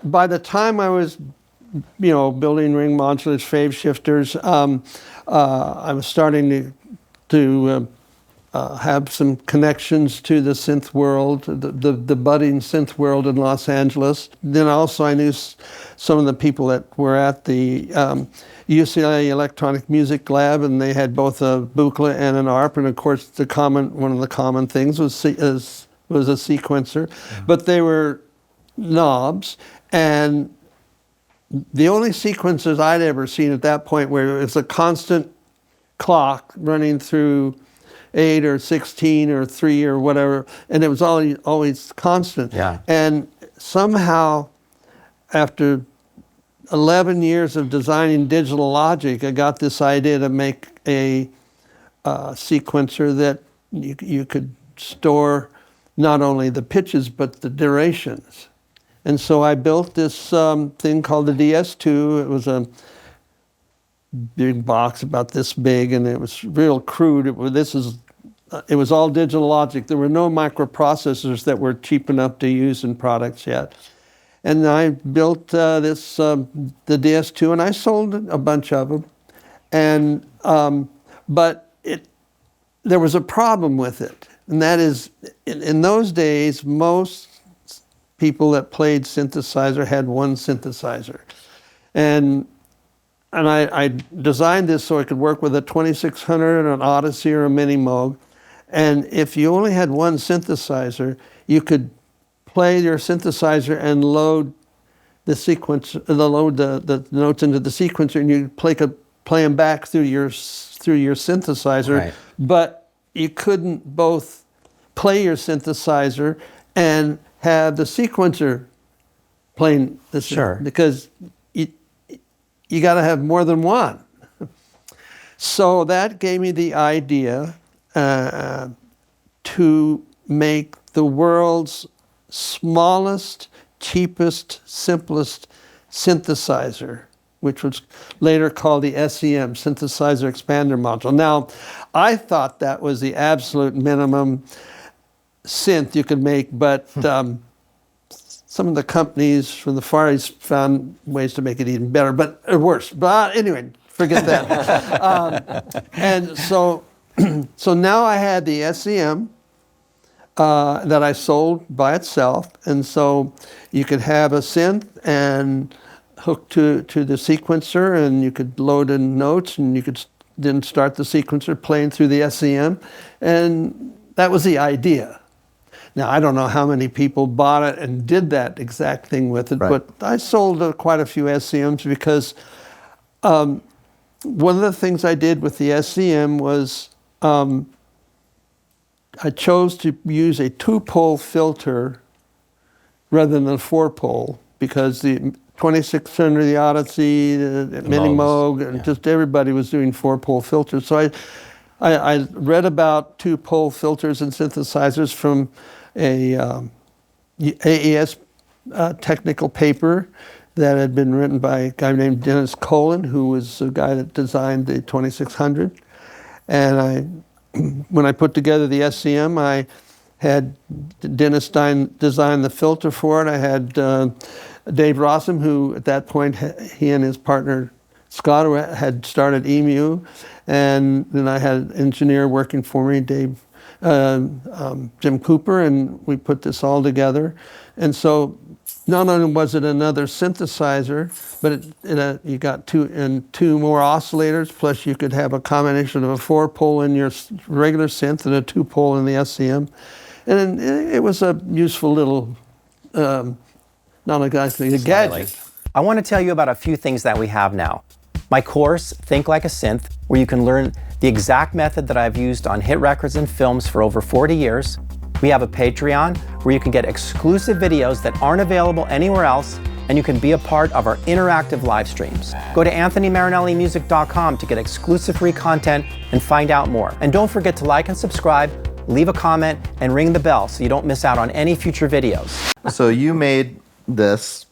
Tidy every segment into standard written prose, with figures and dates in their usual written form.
But by the time I was, building ring modulators, phase shifters, I was starting to have some connections to the synth world, the budding synth world in Los Angeles. Then also I knew some of the people that were at the UCLA Electronic Music Lab, and they had both a Buchla and an ARP, and of course one of the common things was a sequencer, but they were knobs, and the only sequencers I'd ever seen at that point where it was a constant clock running through 8 or 16 or 3 or whatever, and it was always constant. Yeah. And somehow, after 11 years of designing digital logic, I got this idea to make a sequencer that you could store not only the pitches but the durations. And so I built this thing called the DS2. It was a big box about this big, and it was real crude. It was all digital logic. There were no microprocessors that were cheap enough to use in products yet. And I built the DS2, and I sold a bunch of them. And but there was a problem with it, and that is, in those days, most people that played synthesizer had one synthesizer, and I designed this so it could work with a 2600, an Odyssey, or a Mini Moog. And if you only had one synthesizer, you could play your synthesizer and load the notes into the sequencer, and you play them back through your synthesizer. Right. But you couldn't both play your synthesizer and have the sequencer playing the Sure. because you got to have more than one. So that gave me the idea to make the world's smallest, cheapest, simplest synthesizer, which was later called the SEM, Synthesizer Expander Module. Now, I thought that was the absolute minimum synth you could make, but some of the companies from the Far East found ways to make it even better, or worse. But anyway, forget that. And so now I had the SEM that I sold by itself, and so you could have a synth and hook to the sequencer, and you could load in notes, and you could then start the sequencer playing through the SEM, and that was the idea. Now, I don't know how many people bought it and did that exact thing with it, right. But I sold quite a few SEMs because one of the things I did with the SEM was I chose to use a 2-pole filter rather than a 4-pole, because the 2600, the Odyssey, the Mini Moog, and just everybody was doing 4-pole filters. So I read about 2-pole filters and synthesizers from a AES technical paper that had been written by a guy named Dennis Colin, who was the guy that designed the 2600. And when I put together the SEM, I had Dennis design the filter for it. I had Dave Rossum, who at that point, he and his partner Scott had started EMU, and then I had an engineer working for me, Jim Cooper, and we put this all together. And so not only was it another synthesizer, but you got two more oscillators, plus you could have a combination of a 4-pole in your regular synth and a 2-pole in the SEM. And it was a useful little, not exactly a gadget. I want to tell you about a few things that we have now. My course, Think Like a Synth, where you can learn the exact method that I've used on hit records and films for over 40 years. We have a Patreon where you can get exclusive videos that aren't available anywhere else, and you can be a part of our interactive live streams. Go to AnthonyMarinelliMusic.com to get exclusive free content and find out more. And don't forget to like and subscribe, leave a comment, and ring the bell so you don't miss out on any future videos. So you made this.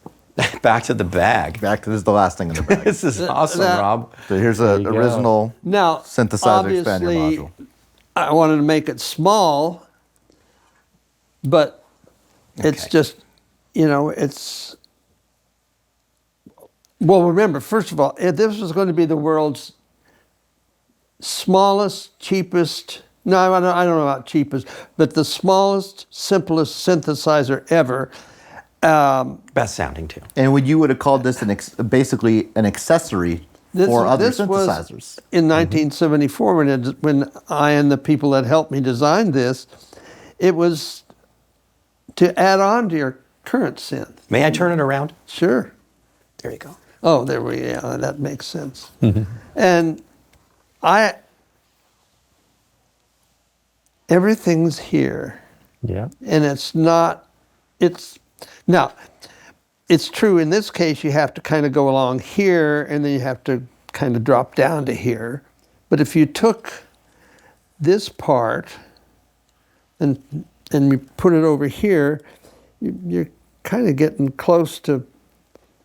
Back to the bag. This is the last thing in the bag. This is awesome, Rob. So here's an original Synthesizer Expander Module. I wanted to make it small, but it's just, it's Well, remember, first of all, this was going to be the world's smallest, cheapest, no, I don't know about cheapest, but the smallest, simplest synthesizer ever. Best sounding too. And you would have called this basically an accessory for other this synthesizers. Was in 1974, when I and the people that helped me design this, it was to add on to your current synth. May I turn it around? Sure. There you go. Oh, yeah, that makes sense. And everything's here. Yeah. And now, it's true in this case, you have to kind of go along here and then you have to kind of drop down to here. But if you took this part and you put it over here, you're kind of getting close to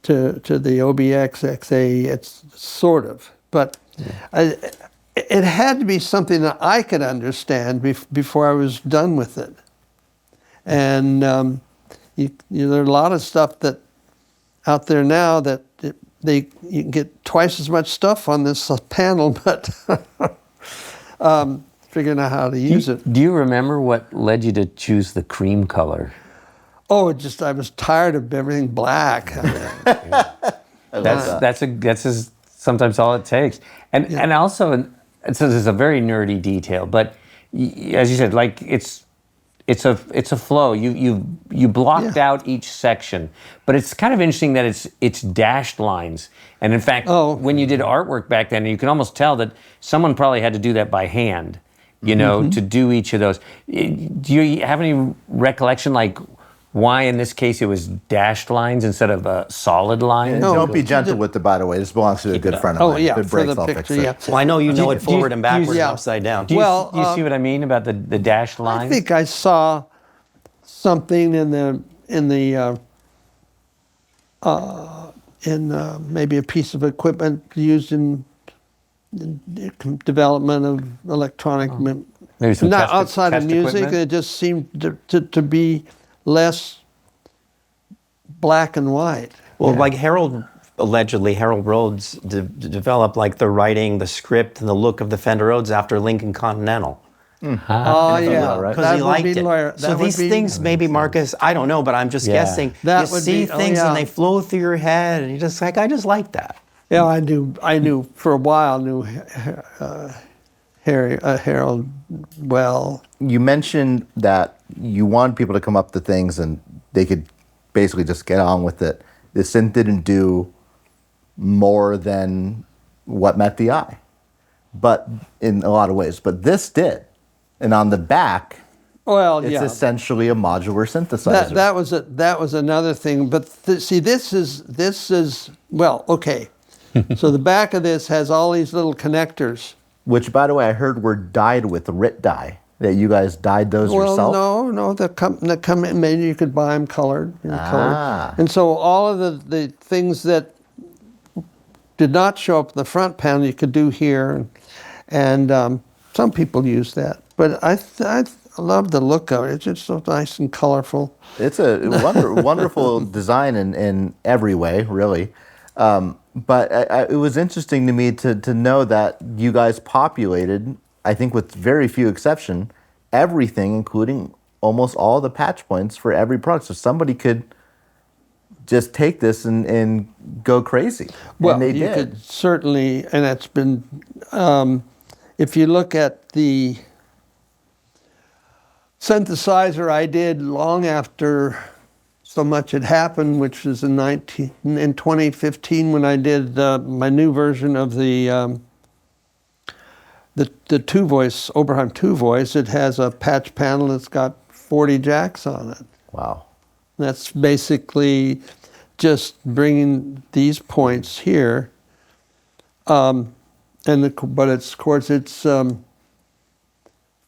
the OBX XA. It's sort of, but it had to be something that I could understand before I was done with it. And there are a lot of stuff that out there now that you can get twice as much stuff on this panel, but figuring out how to use it. Do you remember what led you to choose the cream color? Oh, I was tired of everything black. That's sometimes all it takes. And also, so this is a very nerdy detail, but as you said, like it's a flow. You blocked out each section, but it's kind of interesting that it's dashed lines. And in fact, when you did artwork back then, you can almost tell that someone probably had to do that by hand, to do each of those. Do you have any recollection, like why in this case it was dashed lines instead of solid lines? No, don't be gentle with it, by the way. This belongs to a good friend of mine. Yeah, if it for breaks, the I'll picture, fix it. yeah. Well, I know you know it forward and backwards and upside down. Do you see what I mean about the dashed lines? I think I saw something in maybe a piece of equipment used in development of electronic. Maybe some not test- outside of test music. equipment? It just seemed to be less black and white. Well, like Harold Rhodes developed like the writing, the script, and the look of the Fender Rhodes after Lincoln Continental. Oh yeah, right? Because he liked it. So these things, maybe Marcus, I don't know, but I'm just guessing. That you would see be- things yeah. and they flow through your head, and you're just like, I just like that. Yeah, I knew for a while. Harold well. You mentioned that you wanted people to come up to things and they could basically just get on with it. The synth didn't do more than what met the eye, but in a lot of ways. But this did, and on the back, it's essentially a modular synthesizer. That was another thing. But see, this is well, okay. So the back of this has all these little connectors. Which, by the way, I heard were dyed with RIT dye. That you guys dyed those yourself? Well, no, that come in. Maybe you could buy them colored. Colored. And so all of the things that did not show up in the front panel, you could do here, and some people use that. But I love the look of it. It's just so nice and colorful. It's a wonderful design in every way, really. But it was interesting to me to know that you guys populated, I think with very few exception, everything, including almost all the patch points for every product. So somebody could just take this and go crazy. Well, and they you did. could certainly, and it's been, if you look at the synthesizer I did long after so much had happened, which was in 2015 when I did my new version of the two-voice, Oberheim two-voice. It has a patch panel that's got 40 jacks on it. Wow. That's basically just bringing these points here. But it's, of course, it's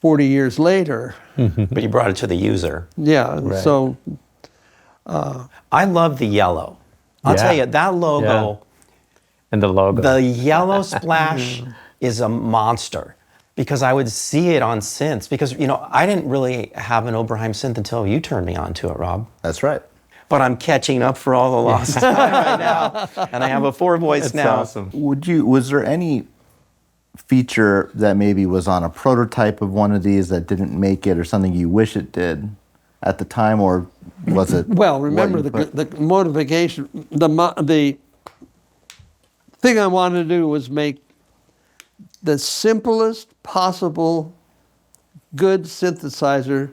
40 years later. But you brought it to the user. Yeah, Right. so... I love the yellow. I'll tell you, that logo, and the logo. the yellow splash is a monster. Because I would see it on synths. Because, I didn't really have an Oberheim synth until you turned me on to it, Rob. That's right. but I'm catching up for all the lost time right now. And I have a 4-voice now. awesome. Was there any feature that maybe was on a prototype of one of these that didn't make it, or something you wish it did at the time, or was it? Well, remember the motivation, the thing I wanted to do was make the simplest possible good synthesizer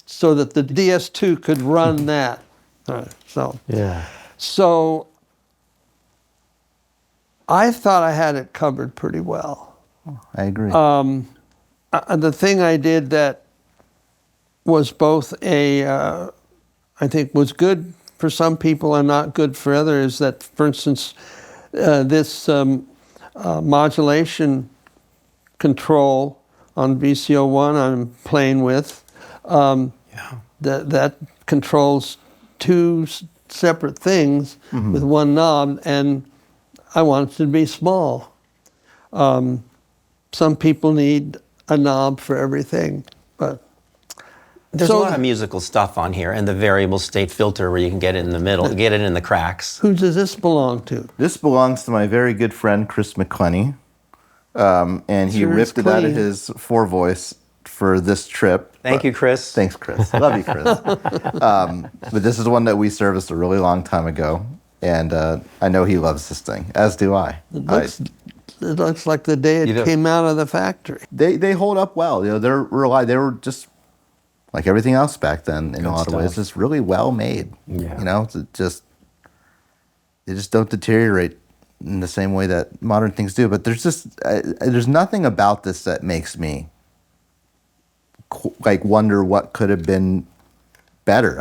so that the DS2 could run that. Yeah. So I thought I had it covered pretty well. I agree. The thing I did that was both I think was good for some people and not good for others, that, for instance, this modulation control on VCO1 I'm playing with, that controls two separate things with one knob, and I want it to be small. Some people need a knob for everything, but There's a lot of musical stuff on here, and the variable state filter where you can get it in the middle, get it in the cracks. who does this belong to? This belongs to my very good friend Chris McClenny, and he Sure is ripped it out of clean. his 4-voice for this trip. Thank you, Chris. Thanks, Chris. Love you, Chris. But this is one that we serviced a really long time ago, and I know he loves this thing, as do I. It looks like the day You it don't- came out of the factory. They hold up well. You know, they were just like everything else back then in a lot of ways, stuff. just really well made. Yeah. You know, they just don't deteriorate in the same way that modern things do. But there's nothing about this that makes me like wonder what could have been better.